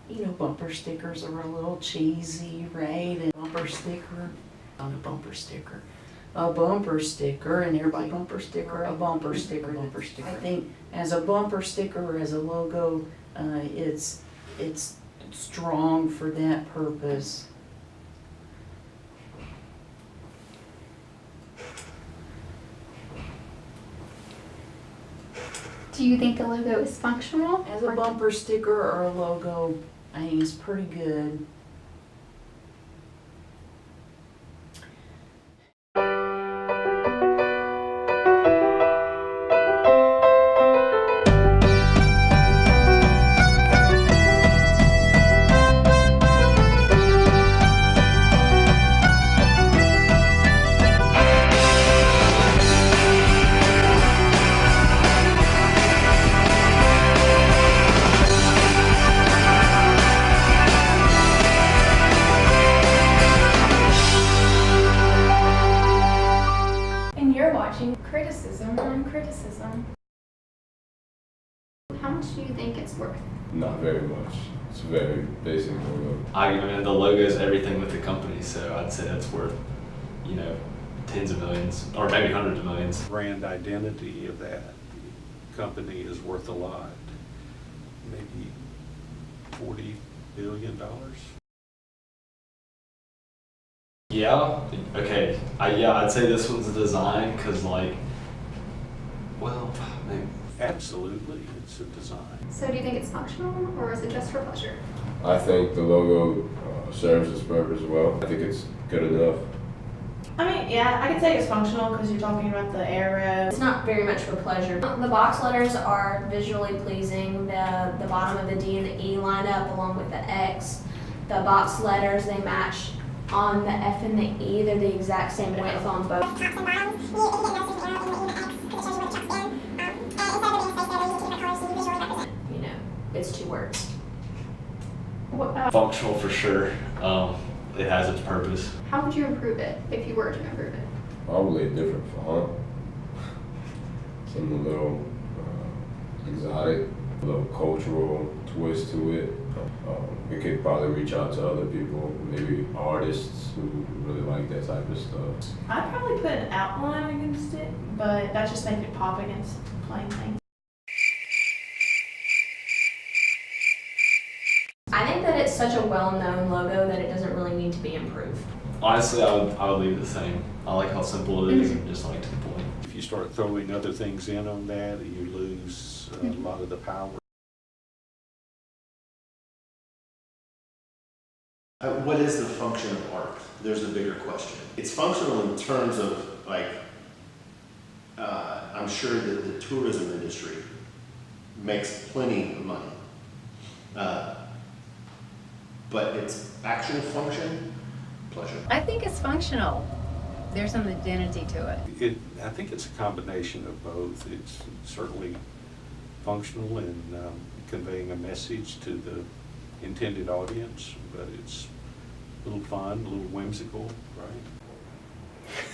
You know, bumper stickers are a little cheesy, right? And bumper sticker, on a bumper sticker. A bumper sticker, and everybody bumper sticker, a bumper sticker, bumper sticker. I think as a bumper sticker or as a logo, it's strong for that purpose. Do you think the logo is functional? As a bumper sticker or a logo, I think it's pretty good. Criticism on criticism. How much do you think it's worth? Not very much. It's a very basic logo. I mean, the logo is everything with the company, so I'd say that's worth, you know, tens of millions, or maybe hundreds of millions. Brand identity of that company is worth a lot. Maybe $40 billion. Yeah. Okay. I'd say this one's a design because, like, well, maybe. Absolutely, it's a design. So do you think it's functional, or is it just for pleasure? I think the logo serves its purpose well. I think it's good enough. I mean, yeah, I could say it's functional because you're talking about the arrow. It's not very much for pleasure. The box letters are visually pleasing. The bottom of the D and the E line up along with the X. The box letters, they match on the F and the E. They're the exact same width on both. You know, it's two words. Functional for sure. It has its purpose. How would you improve it if you were to improve it? Probably a different font. Something a little exotic, a little cultural twist to it. We could probably reach out to other people, maybe artists who really like that type of stuff. I'd probably put an outline against it, but that just makes it pop against plain things. I think that it's such a well-known logo that it doesn't really need to be improved. Honestly, I would leave it the same. I like how simple it is and just like to the point. If you start throwing other things in on that, you lose a lot of the power. What is the function of art? There's a bigger question. It's functional in terms of, like, I'm sure that the tourism industry makes plenty of money. But its actual function, pleasure. I think it's functional. There's an identity to it. I think it's a combination of both. It's certainly functional in conveying a message to the intended audience, but it's a little fun, a little whimsical, right?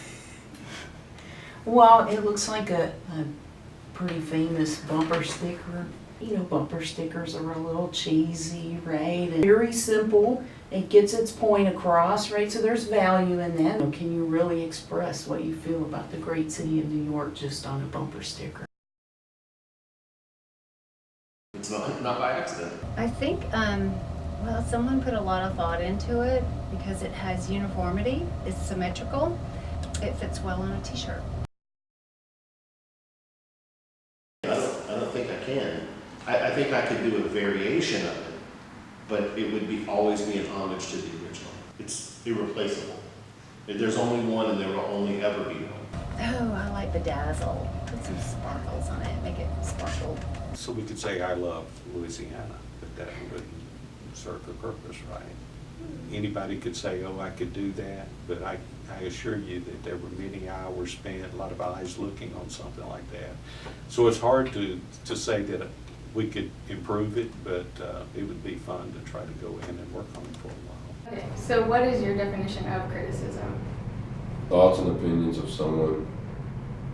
Well, it looks like a pretty famous bumper sticker. You know, bumper stickers are a little cheesy, right? And very simple. It gets its point across, right? So there's value in that. Can you really express what you feel about the great city of New York just on a bumper sticker? It's not by accident. I think, well, someone put a lot of thought into it because it has uniformity, it's symmetrical, it fits well on a t-shirt. I don't think I can. I think I could do a variation of it, but it would always be an homage to the original. It's irreplaceable. There's only one and there will only ever be one. Oh, I like the dazzle. Put some sparkles on it, make it sparkle. So we could say I love Louisiana, but that wouldn't serve the purpose, right? Anybody could say, oh, I could do that, but I assure you that there were many hours spent, a lot of eyes looking on something like that. So it's hard to say that we could improve it, but it would be fun to try to go in and work on it for a while. Okay, so what is your definition of criticism? Thoughts and opinions of someone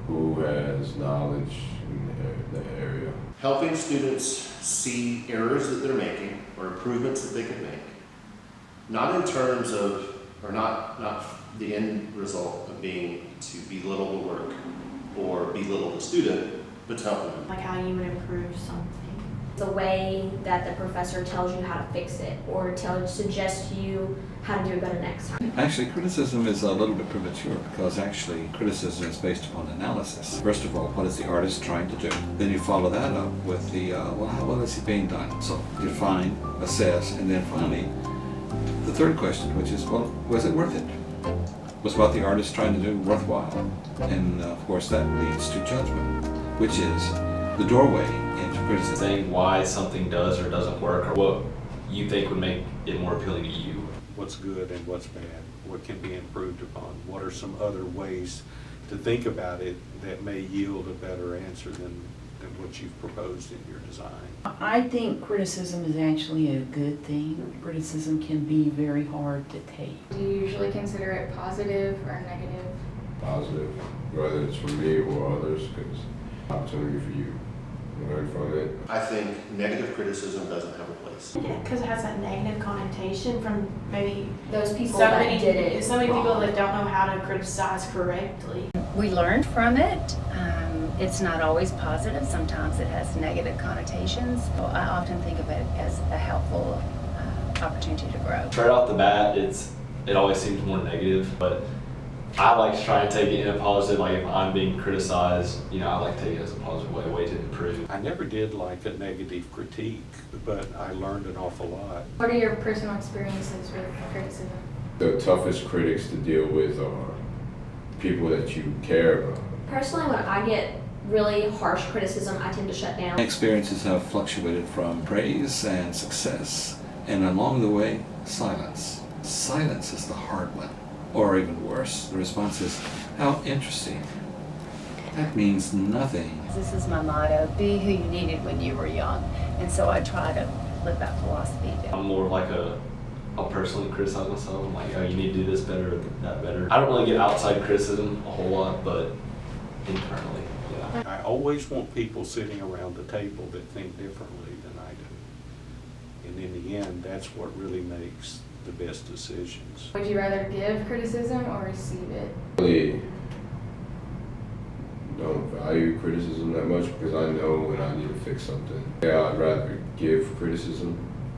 who has knowledge in the area. helping students see errors that they're making or improvements that they can make. Not in terms of, or not the end result of being to belittle the work or belittle the student, but to help them. Like how you would improve something. The way that the professor tells you how to fix it or suggests you how to do it better next time. Actually, criticism is a little bit premature because actually criticism is based upon analysis. First of all, what is the artist trying to do? Then you follow that up with the, well, how well is it being done? So define, assess, and then finally, the third question, which is, well, was it worth it? Was what the artist trying to do worthwhile? And of course that leads to judgment, which is the doorway into criticism. Saying why something does or doesn't work, or what you think would make it more appealing to you. What's good and what's bad, what can be improved upon, what are some other ways to think about it that may yield a better answer than what you've proposed in your design. I think criticism is actually a good thing. Criticism can be very hard to take. Do you usually consider it positive or negative? Positive, whether it's for me or others, because opportunity for you to learn from it. I think negative criticism doesn't have a place. Yeah, because it has that negative connotation from maybe Those people so that many did it so many people wrong. that don't know how to criticize correctly. We learned from it. It's not always positive. Sometimes it has negative connotations. So I often think of it as a helpful opportunity to grow. Right off the bat, it always seems more negative, but I like to try and take it in a positive. Like if I'm being criticized, I like to take it as a positive way to improve. I never did like a negative critique, but I learned an awful lot. What are your personal experiences with criticism? The toughest critics to deal with are people that you care about. Personally, when I get really harsh criticism, I tend to shut down. My experiences have fluctuated from praise and success, and along the way, silence. Silence is the hard one. Or even worse, the response is, how interesting. That means nothing. This is my motto, be who you needed when you were young. And so I try to live that philosophy. I'm more of like I'll personally criticize myself. I'm like, oh, you need to do this better or that better. I don't really get outside criticism a whole lot, but internally, yeah. I always want people sitting around the table that think differently than I do. And in the end, that's what really makes the best decisions. Would you rather give criticism or receive it? Really don't value criticism that much because I know when I need to fix something. Yeah, I'd rather give criticism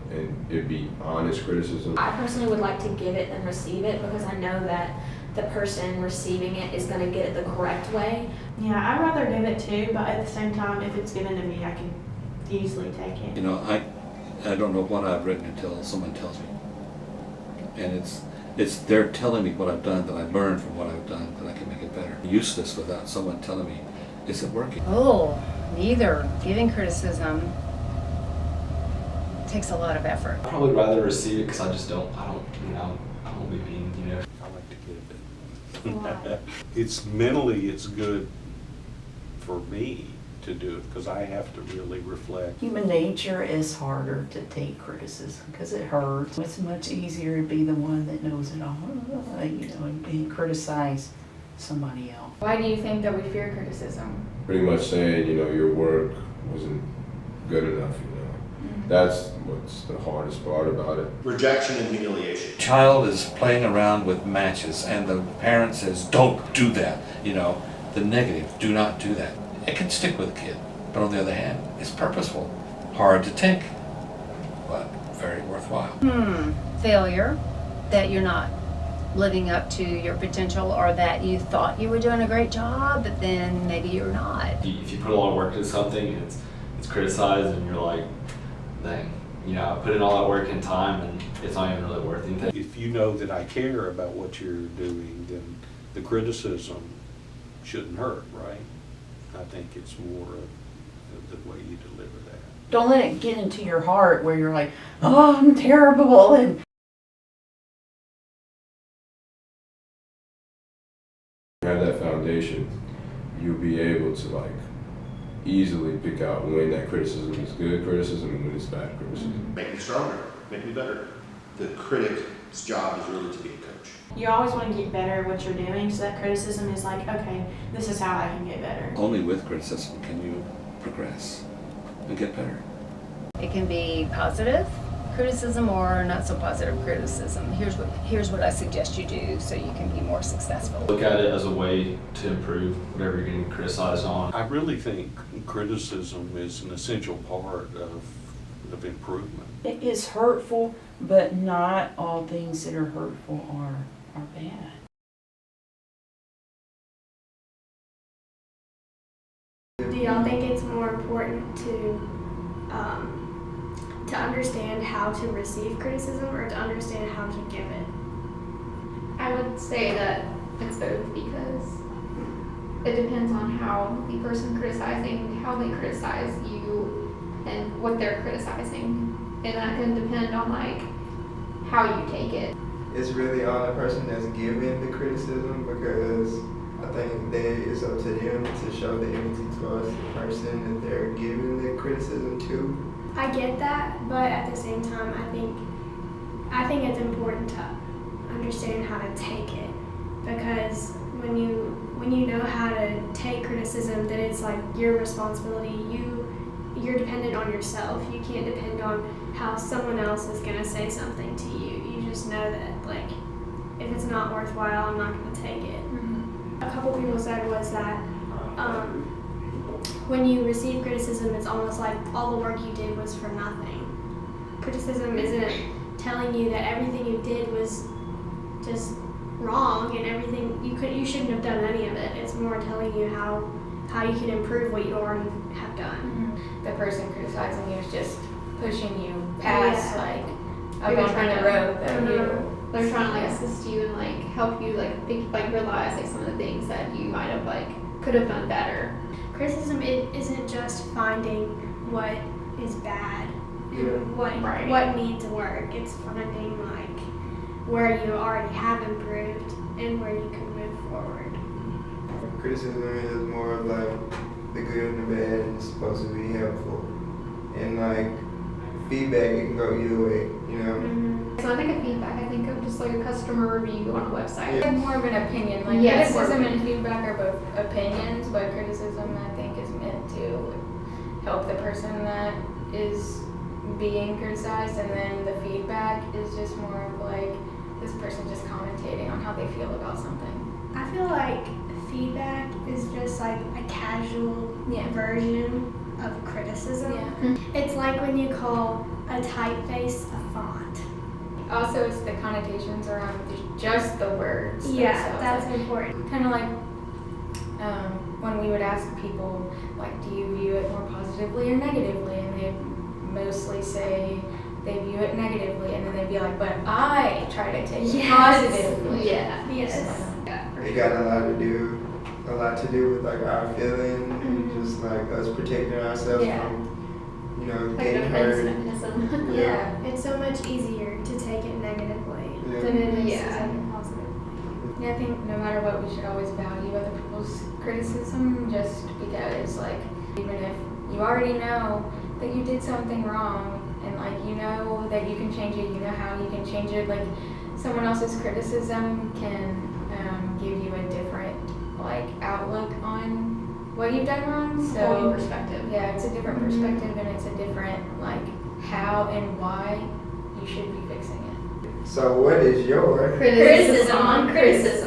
and it be honest criticism. I personally would like to give it than receive it because I know that the person receiving it is going to get it the correct way. Yeah, I'd rather give it too, but at the same time, if it's given to me, I can easily take it. I don't know what I've written until someone tells me. And it's they're telling me what I've done, that I learned from what I've done, that I can make it better. Useless without someone telling me, is it working? Oh, neither. Giving criticism takes a lot of effort. I'd probably rather receive it because I don't be mean, I like to give Why? it. It's mentally, it's good for me to do it because I have to really reflect. Human nature is harder to take criticism because it hurts. It's much easier to be the one that knows it all, and criticize somebody else. Why do you think that we fear criticism? Pretty much saying, your work wasn't good enough, That's what's the hardest part about it. Rejection and humiliation. Child is playing around with matches and the parent says, don't do that. The negative, do not do that. It can stick with a kid, but on the other hand, it's purposeful. Hard to take, but very worthwhile. Failure, that you're not living up to your potential or that you thought you were doing a great job, but then maybe you're not. If you put a lot of work into something and it's criticized and you're like, dang, I put in all that work and time and it's not even really worth anything. If you know that I care about what you're doing, then the criticism shouldn't hurt, right? I think it's more of the way you deliver that. Don't let it get into your heart where you're like, oh, I'm terrible. And Have that foundation, you'll be able to easily pick out when that criticism is good criticism and when it's bad criticism. Make me stronger, make me better. The critic's job is really to be a coach. You always want to get better at what you're doing, so that criticism is like, okay, this is how I can get better. Only with criticism can you progress. and get better. It can be positive criticism or not so positive criticism. Here's what I suggest you do so you can be more successful. Look at it as a way to improve whatever you're getting criticized on. I really think criticism is an essential part of improvement. It is hurtful, but not all things that are hurtful are bad. Do y'all think it's more important to understand how to receive criticism or to understand how to give it? I would say that it's both because it depends on how the person criticizing, how they criticize you and what they're criticizing. And that can depend on like how you take it. It's really on the person that's giving the criticism, because I think that it's up to them to show the empathy towards the person that they're giving the criticism to. I get that, but at the same time, I think it's important to understand how to take it, because when you know how to take criticism, then it's like your responsibility. You're dependent on yourself. You can't depend on how someone else is gonna say something to you. You just know that like if it's not worthwhile, I'm not gonna take it. Mm-hmm. A couple people said was that when you receive criticism, it's almost like all the work you did was for nothing. Criticism isn't telling you that everything you did was just wrong and everything you shouldn't have done any of it. It's more telling you how you can improve what you already have done. Mm-hmm. The person criticizing you is just pushing you past like a Maybe bump in the road that they're trying to like assist you and like help you like think like realize like some of the things that you might have like could have done better. Criticism isn't just finding what is bad and Right. what needs work. It's finding like where you already have improved and where you can move forward. Criticism is more of like the good and the bad, and it's supposed to be helpful. And like feedback, it can go either way, you know? Mm-hmm. So I think of feedback, I think of just like a customer review on a website. It's more of an opinion. Like Yes, criticism and feedback are both opinions, but criticism I think is meant to help the person that is being criticized, and then the feedback is just more of like this person just commentating on how they feel about something. I feel like feedback is just like a casual version of criticism. Yeah. It's like when you call a typeface a font. Also, it's the connotations around just the words. Yeah, themselves. that's important. Kind of like when we would ask people, like, do you view it more positively or negatively? And they mostly say they view it negatively, and then they'd be like, but I try to take it positively. Yeah. Yes. It got a lot to do with like our feelings, and just like us protecting ourselves from, you know, Like getting a defense hurt. mechanism. Yeah, it's so much easier to take it negatively than it is to take it positively. Yeah, I think no matter what, we should always value other people's criticism, just because, like, even if you already know that you did something wrong, and like you know that you can change it, you know how you can change it, like someone else's criticism can give you a different like outlook on what you've done wrong. So Whole new perspective. yeah, it's a different perspective, and it's a different like how and why you should be fixing it. So what is your Criticism on criticism.